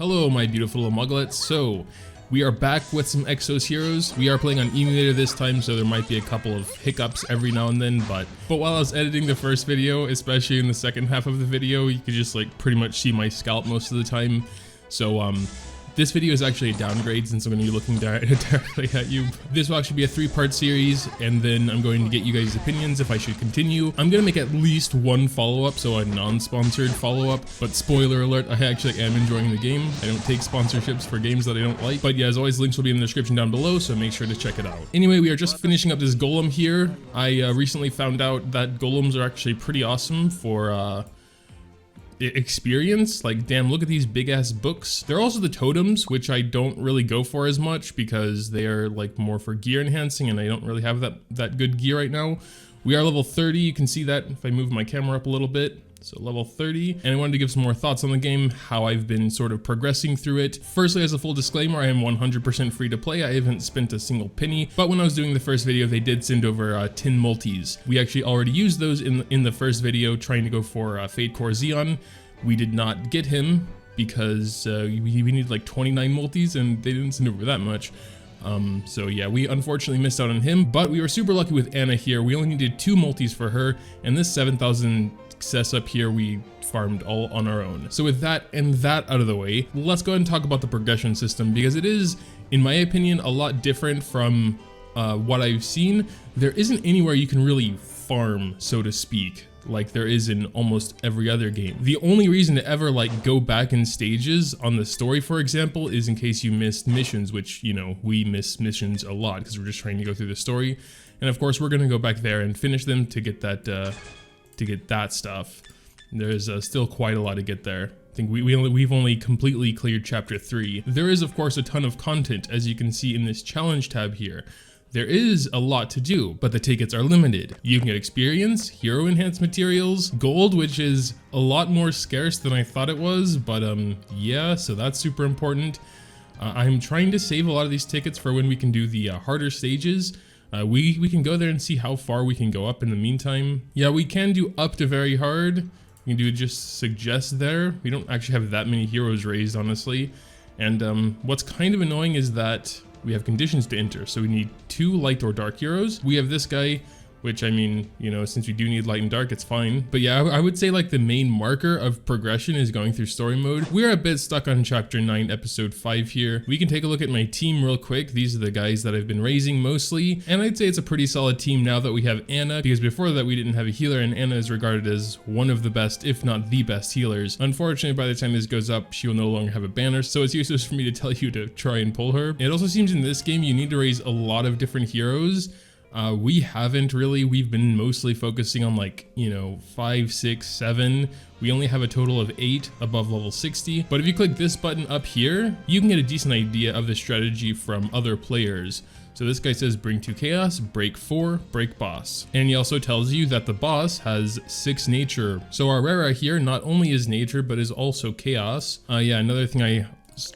Hello my beautiful little muglets. So we are back with some Exos Heroes. We are playing on emulator this time, so there might be a couple of hiccups every now and then, but while I was editing the first video, especially in the second half of the video, you could just like pretty much see my scalp most of the time. So this video is actually a downgrade since I'm going to be looking directly at you. This will actually be a 3-part series, and then I'm going to get you guys' opinions if I should continue. I'm going to make at least one follow-up, so a non-sponsored follow-up, but spoiler alert, I actually am enjoying the game. I don't take sponsorships for games that I don't like, but yeah, as always, links will be in the description down below, so make sure to check it out. Anyway, we are just finishing up this golem here. I recently found out that golems are actually pretty awesome for experience. Like, damn, look at these big ass books. They're also the totems, which I don't really go for as much because they are like more for gear enhancing, and I don't really have that good gear right now. We are level 30. You can see that if I move my camera up a little bit. So level 30, and I wanted to give some more thoughts on the game, how I've been sort of progressing through it. Firstly, as a full disclaimer, I am 100% free to play. I haven't spent a single penny, but when I was doing the first video, they did send over 10 multis. We actually already used those in the first video, trying to go for Fade Core Xeon. We did not get him because we needed like 29 multis, and they didn't send over that much. So yeah, we unfortunately missed out on him, but we were super lucky with Anna here. We only needed 2 multis for her, and this 7,000 success up here we farmed all on our own. So with that and that out of the way, let's go ahead and talk about the progression system, because it is, in my opinion, a lot different from what I've seen. There isn't anywhere you can really farm, so to speak, like there is in almost every other game. The only reason to ever like go back in stages on the story, for example, is in case you missed missions, which, you know, we miss missions a lot because we're just trying to go through the story. And of course we're going to go back there and finish them to get that stuff. There's still quite a lot to get there. I think we've only completely cleared chapter 3. There is of course a ton of content, as you can see in this challenge tab here. There is a lot to do, but the tickets are limited. You can get experience, hero enhanced materials, gold, which is a lot more scarce than I thought it was, but yeah, so that's super important. I'm trying to save a lot of these tickets for when we can do the harder stages. We can go there and see how far we can go up in the meantime. Yeah, we can do up to very hard. We can do just suggest there. We don't actually have that many heroes raised, honestly. And what's kind of annoying is that we have conditions to enter, so we need 2 light or dark heroes. We have this guy, which, I mean, you know, since we do need light and dark, it's fine. But yeah, I would say like the main marker of progression is going through story mode. We're a bit stuck on chapter 9, episode 5 here. We can take a look at my team real quick. These are the guys that I've been raising mostly, and I'd say it's a pretty solid team now that we have Anna, because before that we didn't have a healer, and Anna is regarded as one of the best, if not the best healers. Unfortunately, by the time this goes up, she will no longer have a banner, so it's useless for me to tell you to try and pull her. It also seems in this game you need to raise a lot of different heroes. We haven't really. We've been mostly focusing on like, you know, 5, 6, 7. We only have a total of 8 above level 60. But if you click this button up here, you can get a decent idea of the strategy from other players. So this guy says bring 2 chaos, break 4, break boss. And he also tells you that the boss has 6 nature. So our Rara here not only is nature, but is also chaos. Yeah, another thing I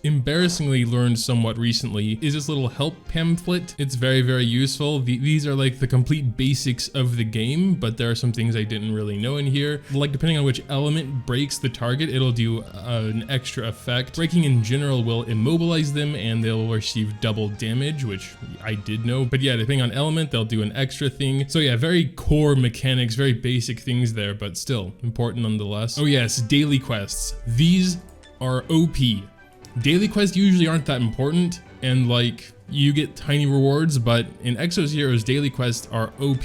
embarrassingly learned somewhat recently is this little help pamphlet. It's very, very useful. These are like the complete basics of the game, but there are some things I didn't really know in here. Like, depending on which element breaks the target, it'll do an extra effect. Breaking in general will immobilize them, and they'll receive double damage, which I did know. But yeah, depending on element, they'll do an extra thing. So yeah, very core mechanics, very basic things there, but still important nonetheless. Oh yes, daily quests. These are OP. Daily quests usually aren't that important, and like, you get tiny rewards, but in Exos Heroes, daily quests are OP.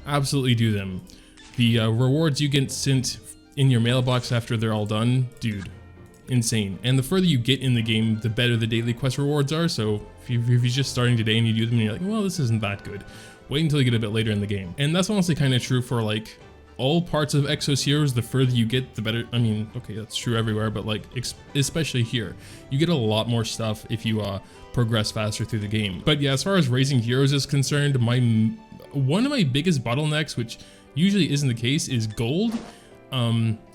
Absolutely do them. The rewards you get sent in your mailbox after they're all done, dude, insane. And the further you get in the game, the better the daily quest rewards are, so if you're just starting today and you do them and you're like, well, this isn't that good, wait until you get a bit later in the game. And that's honestly kind of true for like all parts of Exos Heroes. The further you get, the better. I mean, okay, that's true everywhere, but like especially here, you get a lot more stuff if you progress faster through the game. But yeah, as far as raising heroes is concerned, one of my biggest bottlenecks, which usually isn't the case, is gold.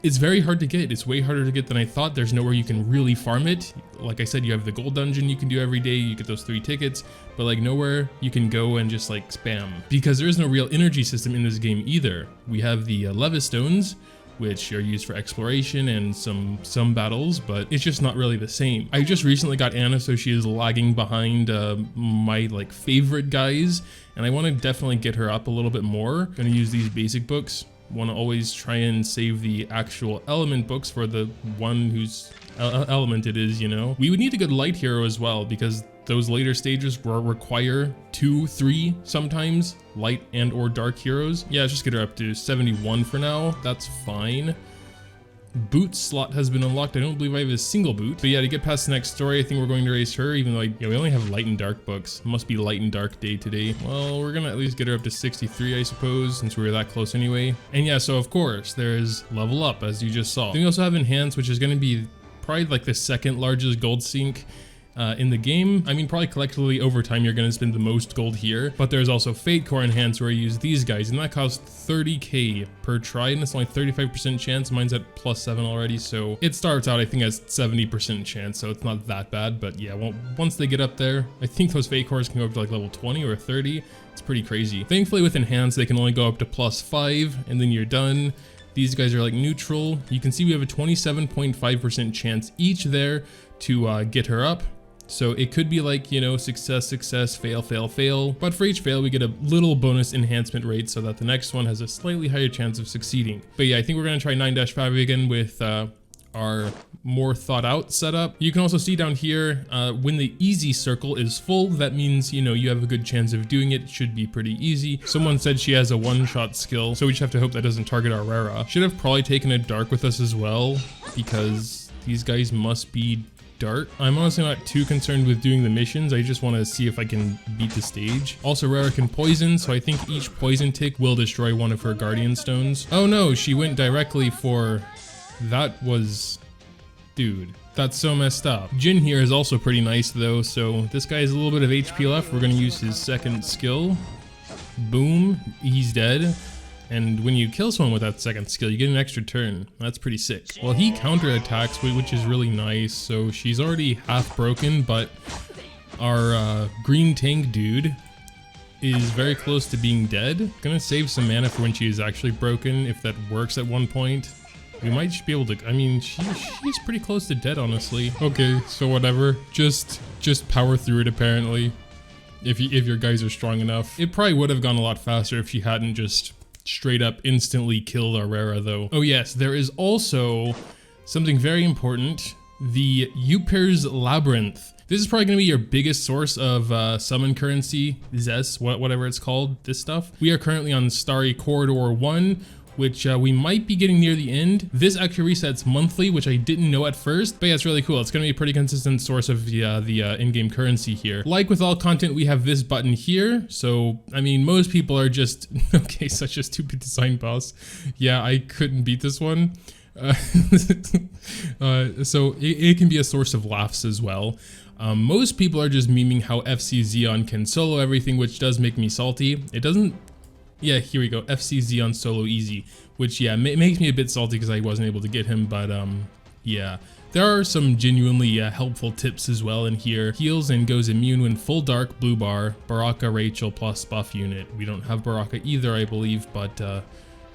It's very hard to get. It's way harder to get than I thought. There's nowhere you can really farm it. Like I said, you have the gold dungeon you can do every day. You get those 3 tickets, but like nowhere you can go and just like spam, because there is no real energy system in this game either. We have the leva stones, which are used for exploration and some battles, but it's just not really the same. I just recently got Anna, so she is lagging behind my like favorite guys, and I want to definitely get her up a little bit more. Gonna use these basic books. Want to always try and save the actual element books for the one whose element it is, you know. We would need a good light hero as well, because those later stages will require 2, 3 sometimes light and or dark heroes. Yeah, let's just get her up to 71 for now. That's fine. Boot slot has been unlocked. I don't believe I have a single boot. But yeah, to get past the next story, I think we're going to raise her, even though yeah, we only have light and dark books. It must be light and dark day today. Well, we're gonna at least get her up to 63, I suppose, since we were that close anyway. And yeah, so of course, there's level up, as you just saw. Then we also have enhance, which is gonna be probably like the second largest gold sink in the game. I mean, probably collectively over time you're going to spend the most gold here, but there's also Fate Core Enhance where I use these guys, and that costs 30k per try, and it's only 35% chance. Mine's at +7 already, so it starts out I think as 70% chance, so it's not that bad. But yeah, well, once they get up there, I think those Fate Cores can go up to like level 20 or 30. It's pretty crazy. Thankfully with Enhance they can only go up to +5, and then you're done. These guys are like neutral. You can see we have a 27.5% chance each there to get her up. So it could be like, you know, success, success, fail, fail, fail. But for each fail, we get a little bonus enhancement rate so that the next one has a slightly higher chance of succeeding. But yeah, I think we're going to try 9-5 again with our more thought out setup. You can also see down here, when the easy circle is full, that means, you know, you have a good chance of doing it. It should be pretty easy. Someone said she has a one-shot skill, so we just have to hope that doesn't target our Rara. Should have probably taken a dark with us as well, because these guys must be dark. I'm honestly not too concerned with doing the missions. I just want to see if I can beat the stage. Also, Rara can poison, so I think each poison tick will destroy one of her guardian stones. Oh no, she went directly for... That was... Dude, that's so messed up. Jin here is also pretty nice though, so this guy has a little bit of HP left. We're gonna use his second skill. Boom, he's dead. And when you kill someone with that second skill, you get an extra turn. That's pretty sick. Well, he counterattacks, which is really nice. So she's already half broken, but our green tank dude is very close to being dead. Gonna save some mana for when she is actually broken, if that works at one point. We might just be able to, I mean, she's pretty close to dead, honestly. Okay, so whatever. Just power through it, apparently. If your guys are strong enough. It probably would have gone a lot faster if she hadn't just straight up instantly killed our Rara though. Oh yes, there is also something very important. The Uper's Labyrinth. This is probably going to be your biggest source of summon currency, Zes, whatever it's called, this stuff. We are currently on Starry Corridor 1, which we might be getting near the end. This actually resets monthly, which I didn't know at first, but yeah, it's really cool. It's gonna be a pretty consistent source of the in-game currency here. Like with all content, we have this button here. So, I mean, most people are just, okay, such a stupid design, boss. Yeah, I couldn't beat this one. So it can be a source of laughs as well. Most people are just memeing how FC Xeon can solo everything, which does make me salty. It doesn't. Yeah, here we go. FC Xeon solo easy, which yeah, makes me a bit salty because I wasn't able to get him, but yeah. There are some genuinely helpful tips as well in here. Heals and goes immune when full dark, blue bar, Baraka, Rachel plus buff unit. We don't have Baraka either, I believe, but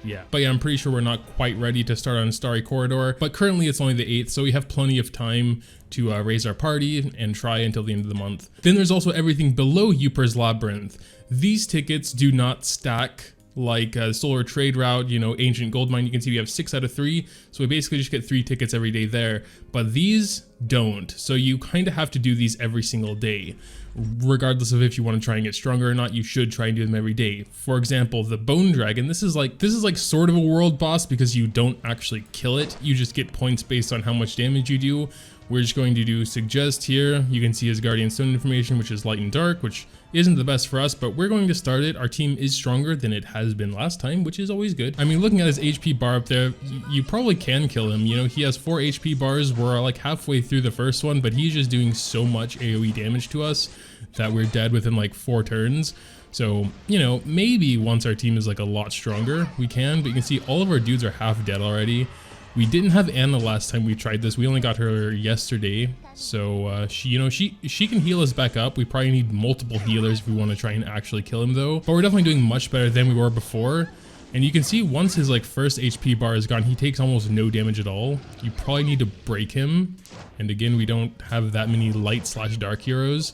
yeah. But yeah, I'm pretty sure we're not quite ready to start on Starry Corridor, but currently it's only the 8th, so we have plenty of time to raise our party and try until the end of the month. Then there's also everything below Uper's Labyrinth. These tickets do not stack like Solar Trade Route, you know, Ancient Gold Mine. You can see we have 6 out of 3, so we basically just get 3 tickets every day there, but these don't. So you kind of have to do these every single day. Regardless of if you want to try and get stronger or not, you should try and do them every day. For example, the Bone Dragon, this is like sort of a world boss because you don't actually kill it. You just get points based on how much damage you do. We're just going to do Suggest here. You can see his Guardian Stone information, which is light and dark, which isn't the best for us, but we're going to start it. Our team is stronger than it has been last time, which is always good. I mean, looking at his HP bar up there, you probably can kill him. You know, he has 4 HP bars. We're like halfway through the first one, but he's just doing so much AoE damage to us that we're dead within like 4 turns. So, you know, maybe once our team is like a lot stronger, we can, but you can see all of our dudes are half dead already. We didn't have Anna last time we tried this. We only got her yesterday. So she can heal us back up. We probably need multiple healers if we want to try and actually kill him though. But we're definitely doing much better than we were before. And you can see once his like first HP bar is gone, he takes almost no damage at all. You probably need to break him. And again, we don't have that many light / dark heroes.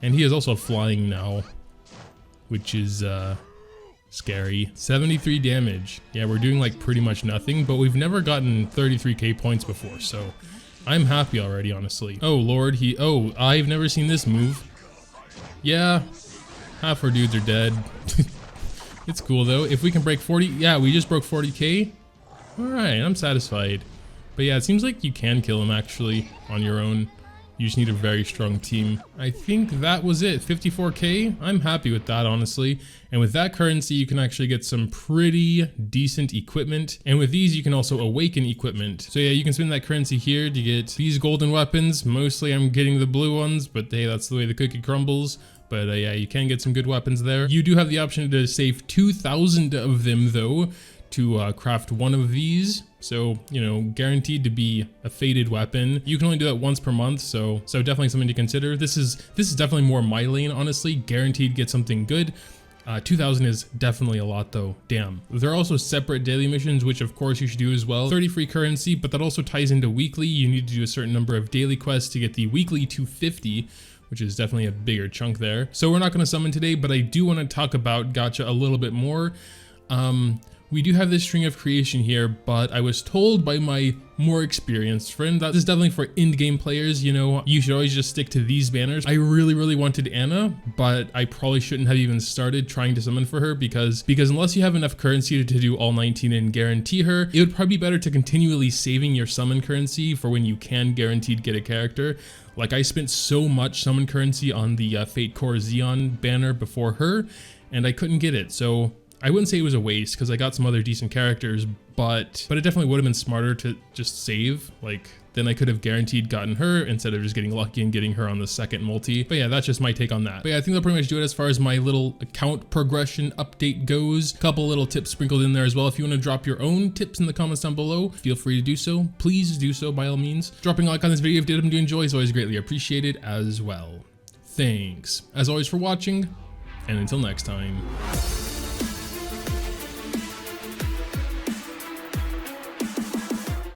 And he is also flying now, which is scary. 73 damage. Yeah, we're doing like pretty much nothing, but we've never gotten 33k points before, so I'm happy already, honestly. Oh lord, oh, I've never seen this move. Yeah, half our dudes are dead. It's cool though. If we can break 40, yeah, we just broke 40k. Alright, I'm satisfied. But yeah, it seems like you can kill him actually on your own. You just need a very strong team. I think that was it, 54k. I'm happy with that, honestly. And with that currency, you can actually get some pretty decent equipment. And with these, you can also awaken equipment. So yeah, you can spend that currency here to get these golden weapons. Mostly I'm getting the blue ones, but hey, that's the way the cookie crumbles. But yeah, you can get some good weapons there. You do have the option to save 2,000 of them though, to craft one of these. So, you know, guaranteed to be a faded weapon. You can only do that once per month, so definitely something to consider. This is definitely more my lane, honestly. Guaranteed get something good. 2,000 is definitely a lot though, damn. There are also separate daily missions, which of course you should do as well. 30 free currency, but that also ties into weekly. You need to do a certain number of daily quests to get the weekly 250, which is definitely a bigger chunk there. So we're not gonna summon today, but I do wanna talk about gacha a little bit more. We do have this string of creation here, but I was told by my more experienced friend that this is definitely for in-game players. You know, you should always just stick to these banners. I really wanted Anna, but I probably shouldn't have even started trying to summon for her because unless you have enough currency to do all 19 and guarantee her, it would probably be better to continually saving your summon currency for when you can guaranteed get a character. Like I spent so much summon currency on the Fate Core Xeon banner before her, and I couldn't get it, so I wouldn't say it was a waste because I got some other decent characters, but it definitely would have been smarter to just save. Like, then I could have guaranteed gotten her instead of just getting lucky and getting her on the second multi. But yeah, that's just my take on that. But yeah, I think that'll pretty much do it as far as my little account progression update goes. Couple little tips sprinkled in there as well. If you want to drop your own tips in the comments down below, feel free to do so. Please do so by all means. Dropping a like on this video if you did happen to enjoy is always greatly appreciated as well. Thanks, as always, for watching, and until next time.